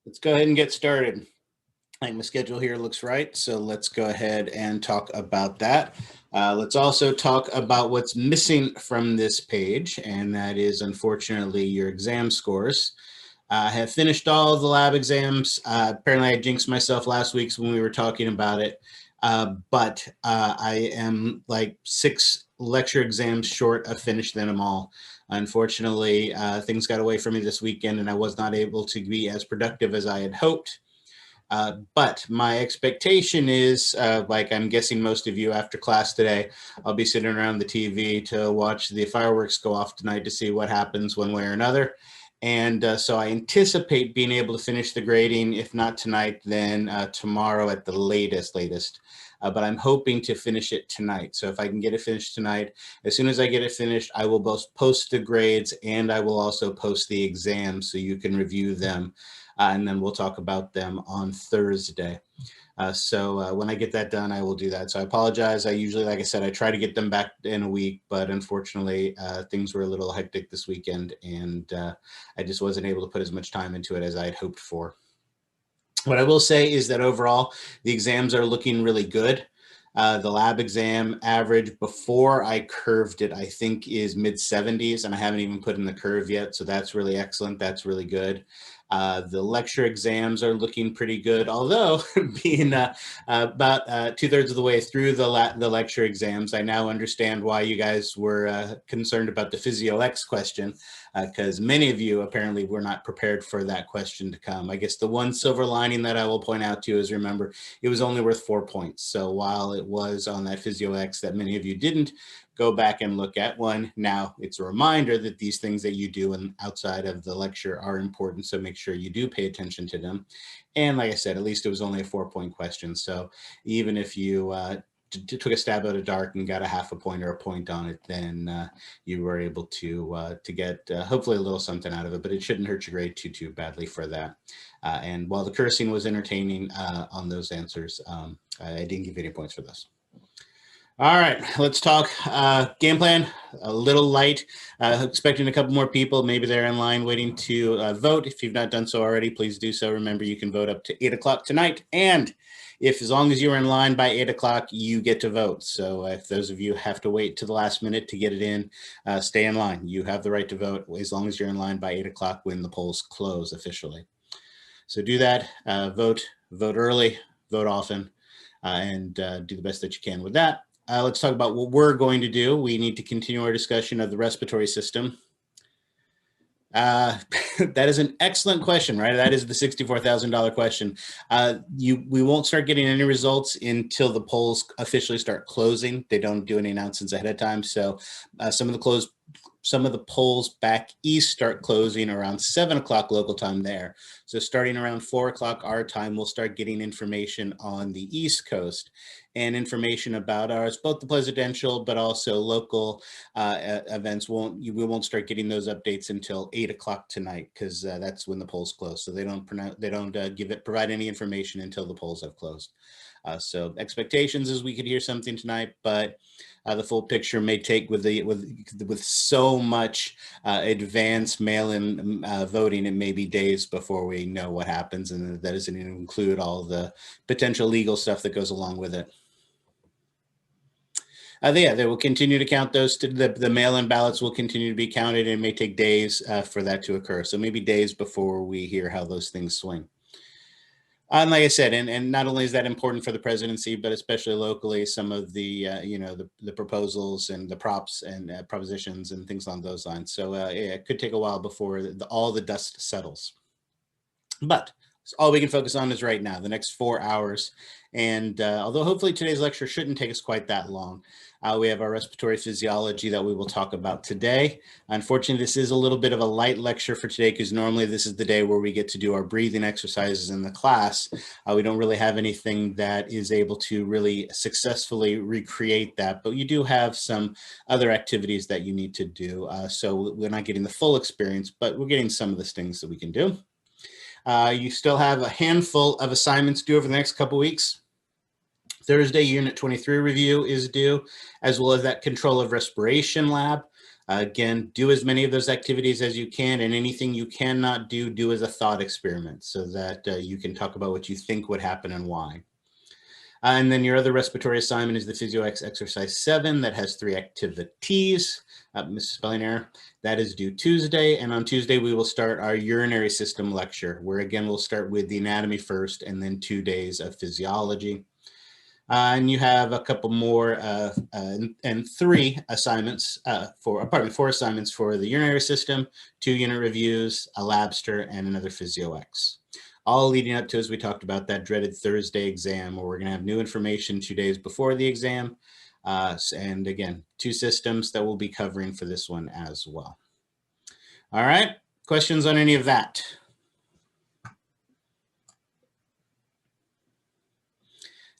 Let's go ahead and get started. I think my schedule here looks right, so let's go ahead and talk about that. Let's also talk about what's missing from this page, and that is unfortunately your exam scores. I have finished all the lab exams. Apparently I jinxed myself last week when we were talking about it, but I am like 6 lecture exams short of finishing them all. Unfortunately, things got away from me this weekend and I was not able to be as productive as I had hoped. But my expectation is, like I'm guessing most of you after class today, I'll be sitting around the TV to watch the fireworks go off tonight to see what happens one way or another. And so I anticipate being able to finish the grading, if not tonight, then tomorrow at the latest. But I'm hoping to finish it tonight. So if I can get it finished tonight, as soon as I get it finished, I will both post the grades and I will also post the exams so you can review them. And then we'll talk about them on Thursday. So when I get that done, I will do that. So I apologize. I usually, like I said, I try to get them back in a week, but unfortunately things were a little hectic this weekend and I just wasn't able to put as much time into it as I had hoped for. What I will say is that overall, the exams are looking really good. The lab exam average before I curved it, I think is mid 70s, and I haven't even put in the curve yet. So that's really excellent. That's really good. The lecture exams are looking pretty good, although being about 2/3 of the way through the lecture exams, I now understand why you guys were concerned about the Physio X question, because many of you apparently were not prepared for that question to come. I guess the one silver lining that I will point out to you is, remember, it was only worth 4 points. So while it was on that Physio X that many of you didn't, go back and look at one. Now it's a reminder that these things that you do and outside of the lecture are important. So make sure you do pay attention to them. And like I said, at least it was only a 4-point question. So even if you took a stab at a dart and got a half a point or a point on it, then you were able to get hopefully a little something out of it, but it shouldn't hurt your grade too badly for that. And while the cursing was entertaining on those answers, I didn't give any points for this. All right, let's talk game plan. A little light, expecting a couple more people. Maybe they're in line waiting to vote. If you've not done so already, please do so. Remember, you can vote up to 8 o'clock tonight. And if, as long as you're in line by 8 o'clock, you get to vote. So if those of you have to wait to the last minute to get it in, stay in line. You have the right to vote as long as you're in line by 8 o'clock when the polls close officially. So do that, vote early, vote often, and do the best that you can with that. Let's talk about what we're going to do. We need to continue our discussion of the respiratory system. That is an excellent question, right? That is the $64,000 question. We won't start getting any results until the polls officially start closing. They don't do any announcements ahead of time. So some of the polls back east start closing around 7 o'clock local time there. So starting around 4 o'clock our time, we'll start getting information on the East Coast and information about ours, both the presidential, but also local events. We won't start getting those updates until 8 o'clock tonight, because that's when the polls close. So they don't provide any information until the polls have closed. So expectations is we could hear something tonight, but the full picture may take with so much advanced mail-in voting, it may be days before we know what happens, and that doesn't even include all the potential legal stuff that goes along with it. They will continue to count those. The mail-in ballots will continue to be counted, and it may take days for that to occur. So maybe days before we hear how those things swing. And like I said, and not only is that important for the presidency, but especially locally, some of the the proposals and the props and propositions and things along those lines. So it could take a while before all the dust settles. But all we can focus on is right now, the next 4 hours. And although hopefully today's lecture shouldn't take us quite that long, we have our respiratory physiology that we will talk about today. Unfortunately, this is a little bit of a light lecture for today, because normally this is the day where we get to do our breathing exercises in the class. We don't really have anything that is able to really successfully recreate that, but you do have some other activities that you need to do. So we're not getting the full experience, but we're getting some of the things that we can do. You still have a handful of assignments due over the next couple weeks. Thursday, Unit 23 review is due, as well as that control of respiration lab. Again, do as many of those activities as you can, and anything you cannot do, do as a thought experiment so that you can talk about what you think would happen and why. And then your other respiratory assignment is the PhysioX exercise 7 that has 3 activities. Mrs. Spelling error. That is due Tuesday. And on Tuesday, we will start our urinary system lecture, where again, we'll start with the anatomy first and then 2 days of physiology. And you have a couple more and 3 assignments 4 assignments for the urinary system, 2 unit reviews, a labster, and another PhysioX. All leading up to, as we talked about, that dreaded Thursday exam, where we're going to have new information 2 days before the exam. And again, 2 systems that we'll be covering for this one as well. All right, questions on any of that?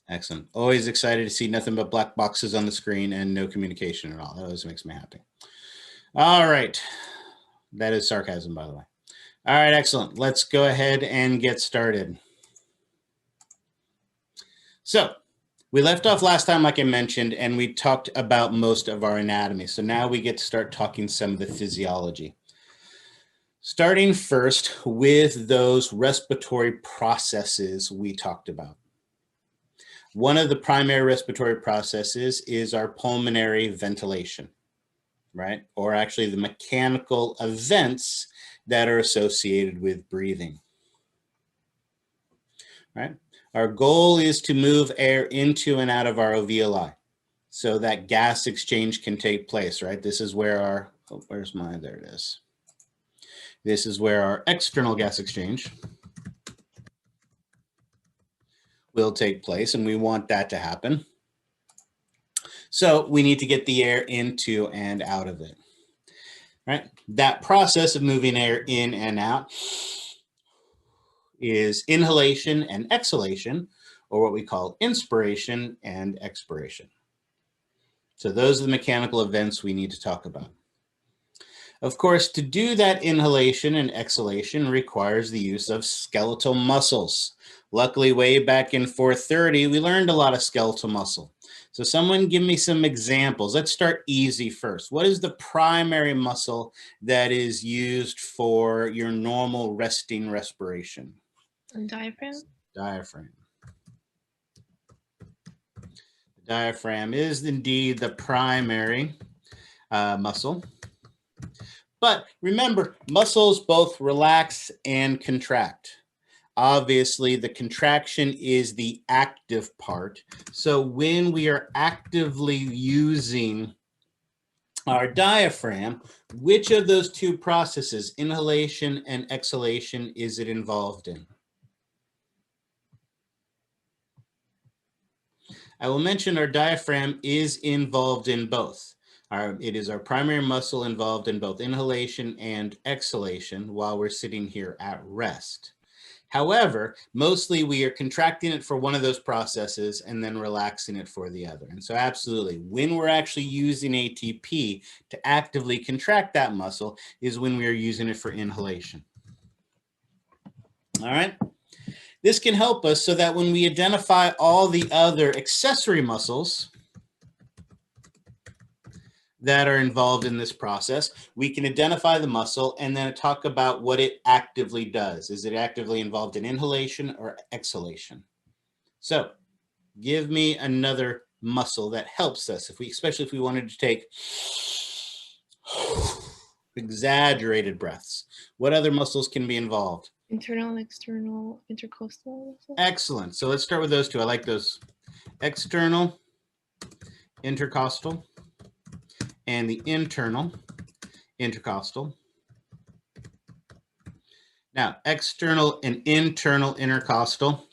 Excellent. Always excited to see nothing but black boxes on the screen and no communication at all. That always makes me happy. All right. That is sarcasm, by the way. All right, excellent. Let's go ahead and get started. So we left off last time, like I mentioned, and we talked about most of our anatomy. So now we get to start talking some of the physiology. Starting first with those respiratory processes we talked about. One of the primary respiratory processes is our pulmonary ventilation, right? Or actually the mechanical events that are associated with breathing, right? Our goal is to move air into and out of our alveoli so that gas exchange can take place, right? This is where our, oh, where's my, there it is. This is where our external gas exchange will take place, and we want that to happen. So we need to get the air into and out of it, right? That process of moving air in and out is inhalation and exhalation, or what we call inspiration and expiration. So those are the mechanical events we need to talk about. Of course, to do that inhalation and exhalation requires the use of skeletal muscles. Luckily, way back in 430, we learned a lot of skeletal muscle. So someone give me some examples. Let's start easy first. What is the primary muscle that is used for your normal resting respiration? Diaphragm. Diaphragm. The diaphragm is indeed the primary muscle. But remember, muscles both relax and contract. Obviously, the contraction is the active part. So when we are actively using our diaphragm, which of those 2 processes, inhalation and exhalation, is it involved in? I will mention our diaphragm is involved in both. It is our primary muscle involved in both inhalation and exhalation while we're sitting here at rest. However, mostly we are contracting it for one of those processes and then relaxing it for the other. And so absolutely, when we're actually using ATP to actively contract that muscle is when we are using it for inhalation. All right. This can help us so that when we identify all the other accessory muscles that are involved in this process, we can identify the muscle and then talk about what it actively does. Is it actively involved in inhalation or exhalation? So give me another muscle that helps us, especially if we wanted to take exaggerated breaths. What other muscles can be involved? Internal and external intercostal muscles. Excellent. So let's start with those 2. I like those. External intercostal and the internal intercostal. Now, external and internal intercostal,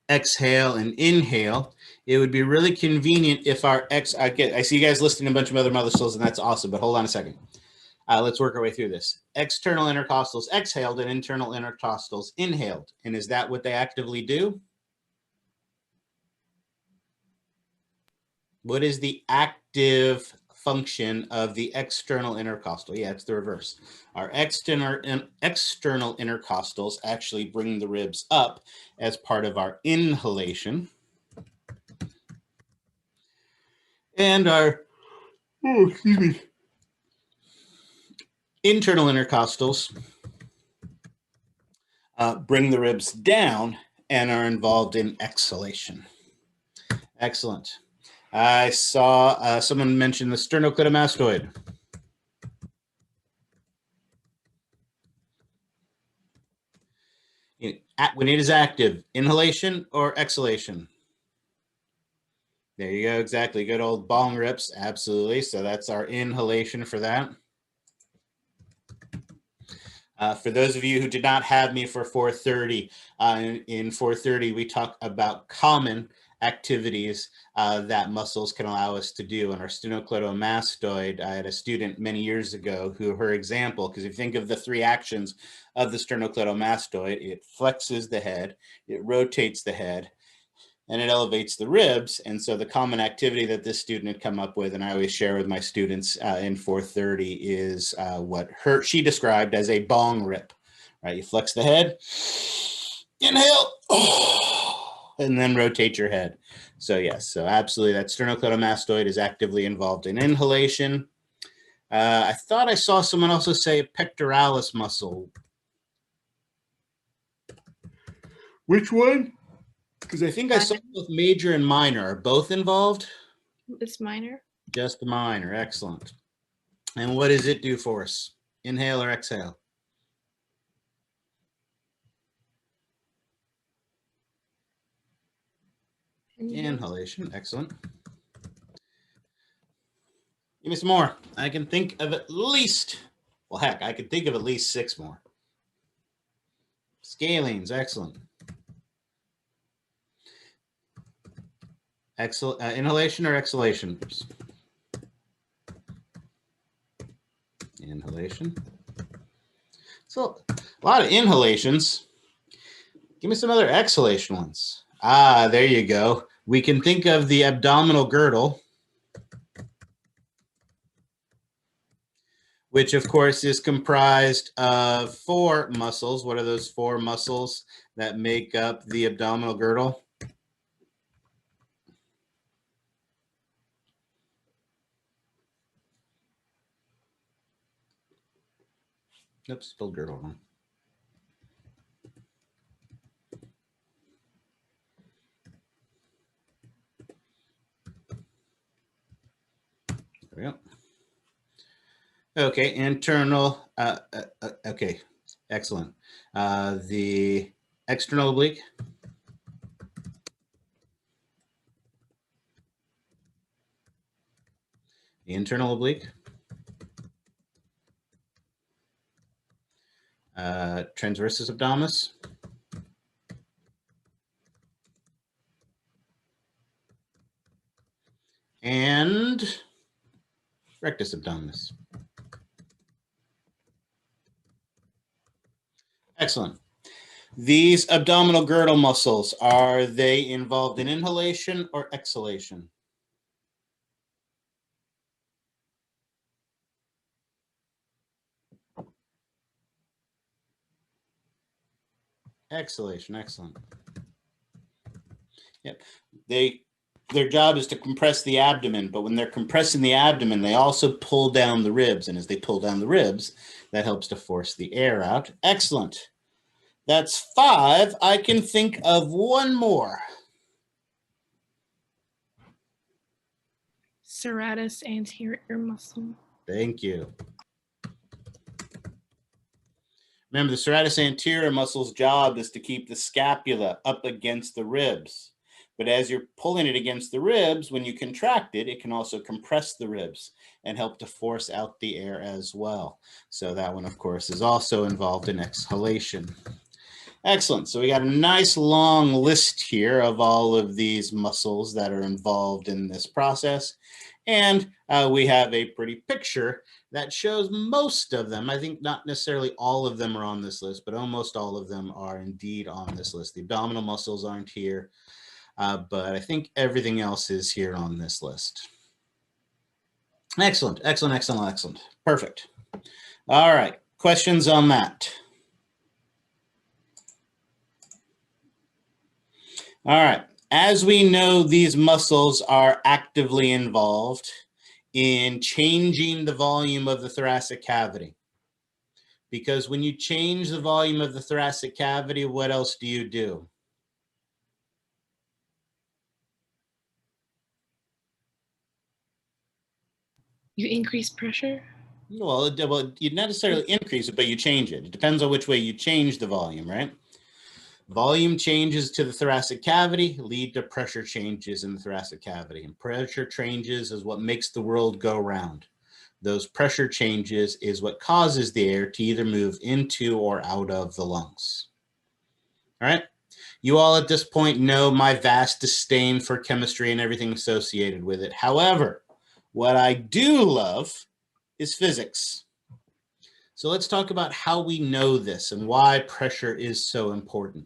exhale and inhale. It would be really convenient if our I see you guys listing a bunch of other muscles, and that's awesome, but hold on a second. Let's work our way through this. External intercostals exhaled and internal intercostals inhaled. And is that what they actively do? What is the active function of the external intercostal? Yeah, it's the reverse. Our external intercostals actually bring the ribs up as part of our inhalation. And our Oh, excuse me. Internal intercostals bring the ribs down and are involved in exhalation. Excellent. I saw someone mention the sternocleidomastoid. When it is active, inhalation or exhalation? There you go, exactly. Good old bong rips, absolutely. So that's our inhalation for that. For those of you who did not have me for 430, in 430, we talk about common activities that muscles can allow us to do. And our sternocleidomastoid, I had a student many years ago who her example, because if you think of the three actions of the sternocleidomastoid, it flexes the head, it rotates the head, and it elevates the ribs. And so the common activity that this student had come up with, and I always share with my students in 430, is what she described as a bong rip, right? You flex the head, inhale, and then rotate your head. So yes, so absolutely that sternocleidomastoid is actively involved in inhalation. I thought I saw someone also say pectoralis muscle. Which one? Because I think I saw both major and minor. Are both involved? It's minor. Just minor. Excellent. And what does it do for us? Inhale or exhale? Inhalation. Excellent. Give me some more. I can think of at least, well, heck, I can think of at least 6 more. Scalenes. Excellent. Excellent. Inhalation or exhalation? Oops. Inhalation. So a lot of inhalations. Give me some other exhalation ones. Ah, there you go. We can think of the abdominal girdle, which of course is comprised of 4 muscles. What are those 4 muscles that make up the abdominal girdle? Oops, spilled girdle wrong. There we go. Okay, internal. Okay, excellent. The external oblique. The internal oblique. Transversus abdominis. And rectus abdominis. Excellent. These abdominal girdle muscles, are they involved in inhalation or exhalation? Exhalation, excellent. Yep. Their job is to compress the abdomen, but when they're compressing the abdomen, they also pull down the ribs. And as they pull down the ribs, that helps to force the air out. Excellent. That's 5. I can think of one more. Serratus Anterior muscle. Thank you. Remember, the serratus anterior muscle's job is to keep the scapula up against the ribs. But as you're pulling it against the ribs, when you contract it, it can also compress the ribs and help to force out the air as well. So that one, of course, is also involved in exhalation. Excellent. So we got a nice long list here of all of these muscles that are involved in this process. And we have a pretty picture that shows most of them. I think not necessarily all of them are on this list, but almost all of them are indeed on this list. The abdominal muscles aren't here, but I think everything else is here on this list. Excellent, excellent, excellent, excellent. Perfect. All right, questions on that? All right, as we know, these muscles are actively involved in changing the volume of the thoracic cavity. Because when you change the volume of the thoracic cavity, what else do you do? You increase pressure? Well, you not necessarily increase it, but you change it. It depends on which way you change the volume, right? Volume changes to the thoracic cavity lead to pressure changes in the thoracic cavity. And pressure changes is what makes the world go round. Those pressure changes is what causes the air to either move into or out of the lungs. All right. You all at this point know my vast disdain for chemistry and everything associated with it. However, what I do love is physics. So let's talk about how we know this and why pressure is so important.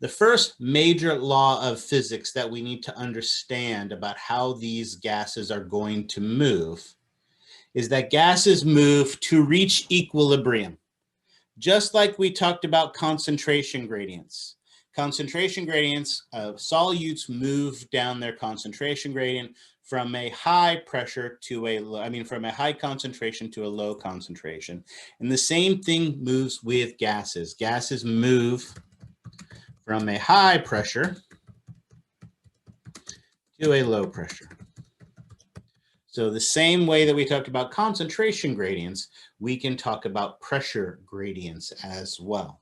The first major law of physics that we need to understand about how these gases are going to move is that gases move to reach equilibrium. Just like we talked about concentration gradients. Concentration gradients, solutes move down their concentration gradient from a high pressure to from a high concentration to a low concentration. And the same thing moves with gases. Gases move from a high pressure to a low pressure. So the same way that we talked about concentration gradients, we can talk about pressure gradients as well.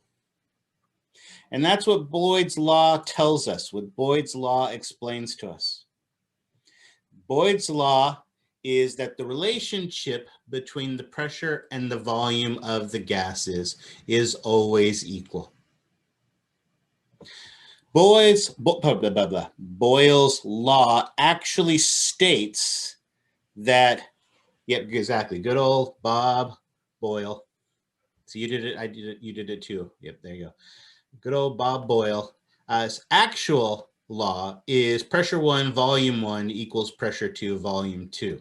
And that's what Boyd's law tells us, what Boyd's law explains to us. Boyd's law is that the relationship between the pressure and the volume of the gases is always equal. Boyle's law actually states that, yep, exactly. Good old Bob Boyle. So you did it, I did it, you did it too. Yep, there you go. Good old Bob Boyle. Actual law is pressure 1, volume 1 equals pressure 2, volume 2.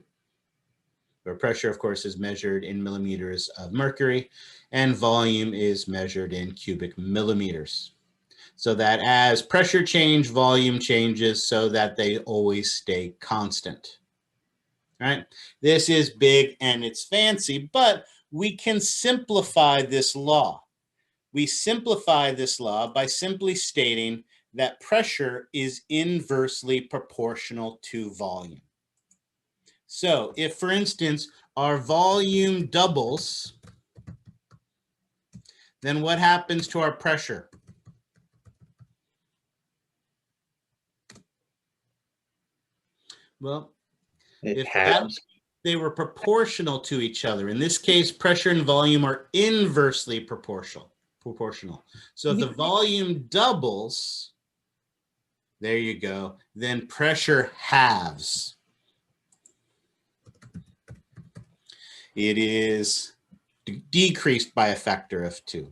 Where pressure, of course, is measured in millimeters of mercury, and volume is measured in cubic millimeters. So that as pressure change, volume changes so that they always stay constant. All right? This is big and it's fancy, but we can simplify this law. We simplify this law by simply stating that pressure is inversely proportional to volume. So if, for instance, our volume doubles, then what happens to our pressure? Well, if they were proportional to each other, in this case, pressure and volume are inversely proportional. So if the volume doubles, there you go, then pressure halves. It is decreased by a factor of 2.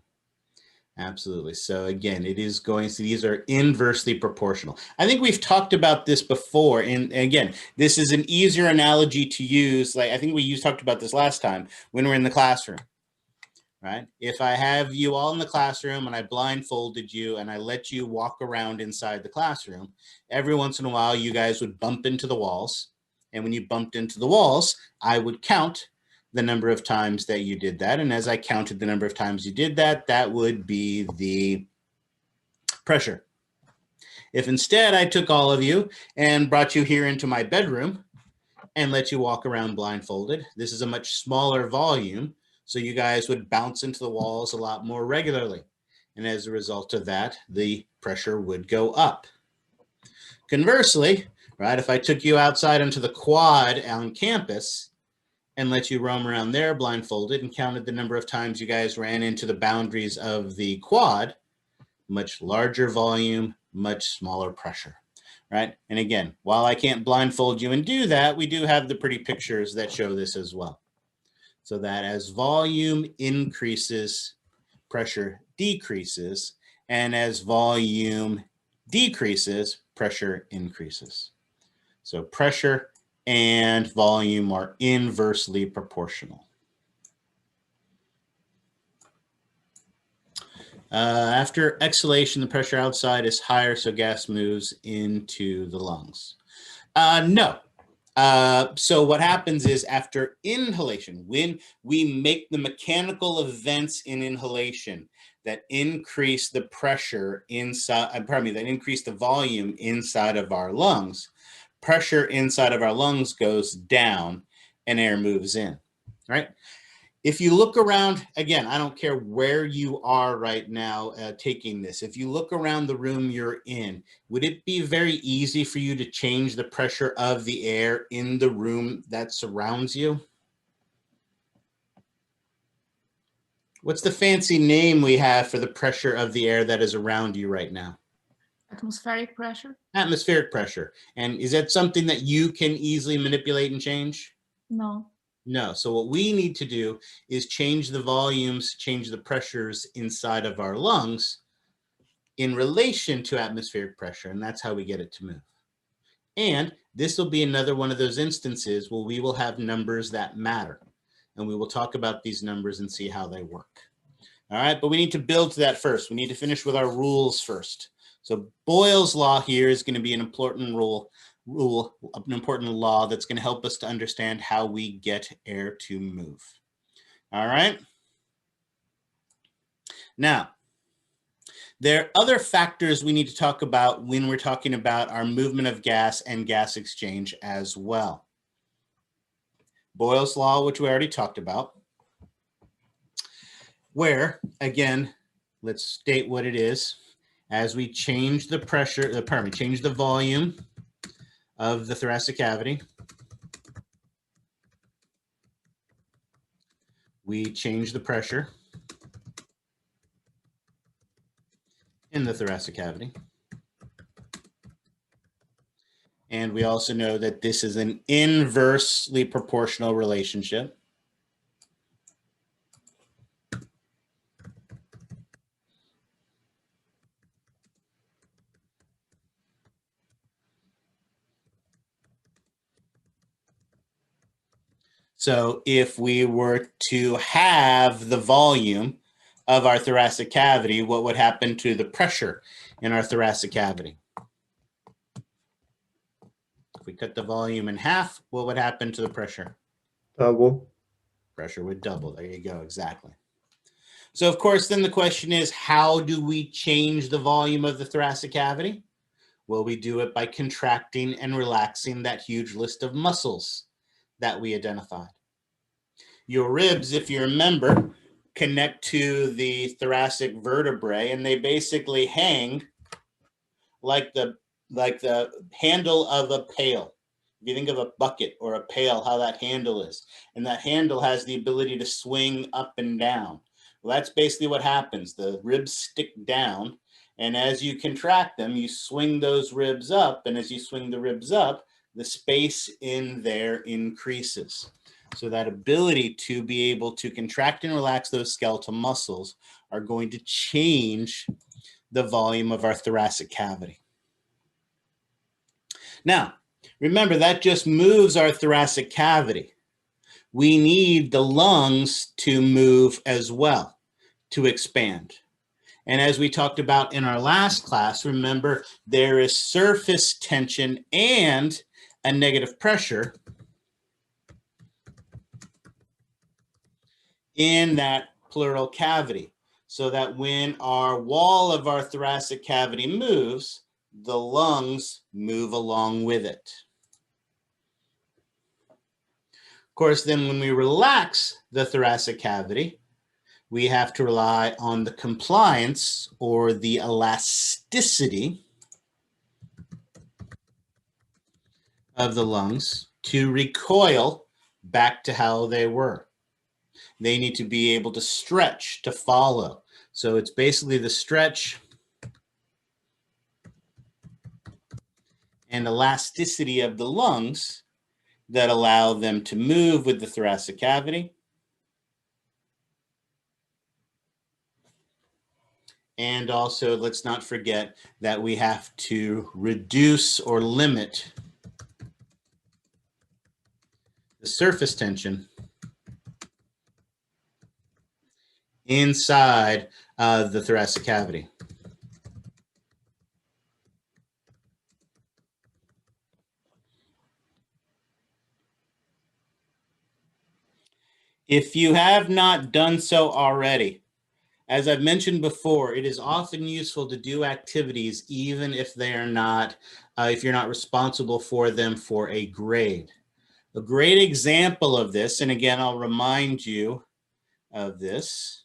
Absolutely. So again, it is going to, these are inversely proportional. I think we've talked about this before. And again, this is an easier analogy to use. Like I think we talked about this last time when we're in the classroom, right? If I have you all in the classroom and I blindfolded you and I let you walk around inside the classroom, every once in a while, you guys would bump into the walls. And when you bumped into the walls, I would count the number of times that you did that. And as I counted the number of times you did that, that would be the pressure. If instead I took all of you and brought you here into my bedroom and let you walk around blindfolded, this is a much smaller volume, so you guys would bounce into the walls a lot more regularly. And as a result of that, the pressure would go up. Conversely, right, if I took you outside into the quad on campus and let you roam around there blindfolded and counted the number of times you guys ran into the boundaries of the quad, much larger volume, much smaller pressure, right? And again, while I can't blindfold you and do that, we do have the pretty pictures that show this as well. So that as volume increases, pressure decreases, and as volume decreases, pressure increases. So pressure and volume are inversely proportional. After exhalation, the pressure outside is higher, so gas moves into the lungs. No, So what happens is after inhalation, when we make the mechanical events in inhalation that increase the pressure inside, pardon me, that increase the volume inside of our lungs, pressure inside of our lungs goes down and air moves in, right? If you look around, again, I don't care where you are right now taking this. If you look around the room you're in, would it be very easy for you to change the pressure of the air in the room that surrounds you? What's the fancy name we have for the pressure of the air that is around you right now? Atmospheric pressure? Atmospheric pressure. And is that something that you can easily manipulate and change? No. No. So what we need to do is change the volumes, change the pressures inside of our lungs in relation to atmospheric pressure, and that's how we get it to move. And this will be another one of those instances where we will have numbers that matter, and we will talk about these numbers and see how they work. All right, but we need to build to that first. We need to finish with our rules first. So Boyle's law here is going to be an important an important law that's going to help us to understand how we get air to move. All right. Now, there are other factors we need to talk about when we're talking about our movement of gas and gas exchange as well. Boyle's law, which we already talked about, where, again, let's state what it is. As we change the pressure, change the volume of the thoracic cavity, we change the pressure in the thoracic cavity. And we also know that this is an inversely proportional relationship. So if we were to have the volume of our thoracic cavity, what would happen to the pressure in our thoracic cavity? If we cut the volume in half, what would happen to the pressure? Double. Pressure would double. There you go, exactly. So of course, then the question is, how do we change the volume of the thoracic cavity? Well, we do it by contracting and relaxing that huge list of muscles that we identified. Your ribs, if you remember, connect to the thoracic vertebrae, and they basically hang like the handle of a pail. If you think of a bucket or a pail, how that handle is, and that handle has the ability to swing up and down. Well, that's basically what happens. The ribs stick down, and as you contract them, you swing those ribs up, and as you swing the ribs up, the space in there increases. So that ability to be able to contract and relax those skeletal muscles are going to change the volume of our thoracic cavity. Now, remember, that just moves our thoracic cavity. We need the lungs to move as well, to expand. And as we talked about in our last class, remember, there is surface tension and a negative pressure in that pleural cavity, so that when our wall of our thoracic cavity moves, the lungs move along with it. Of course, then when we relax the thoracic cavity, we have to rely on the compliance or the elasticity of the lungs to recoil back to how they were. They need to be able to stretch to follow. So it's basically the stretch and elasticity of the lungs that allow them to move with the thoracic cavity. And also, let's not forget that we have to reduce or limit the surface tension inside the thoracic cavity. If you have not done so already, as I've mentioned before, it is often useful to do activities even if they are not, if you're not responsible for them for a grade. A great example of this, and again, I'll remind you of this,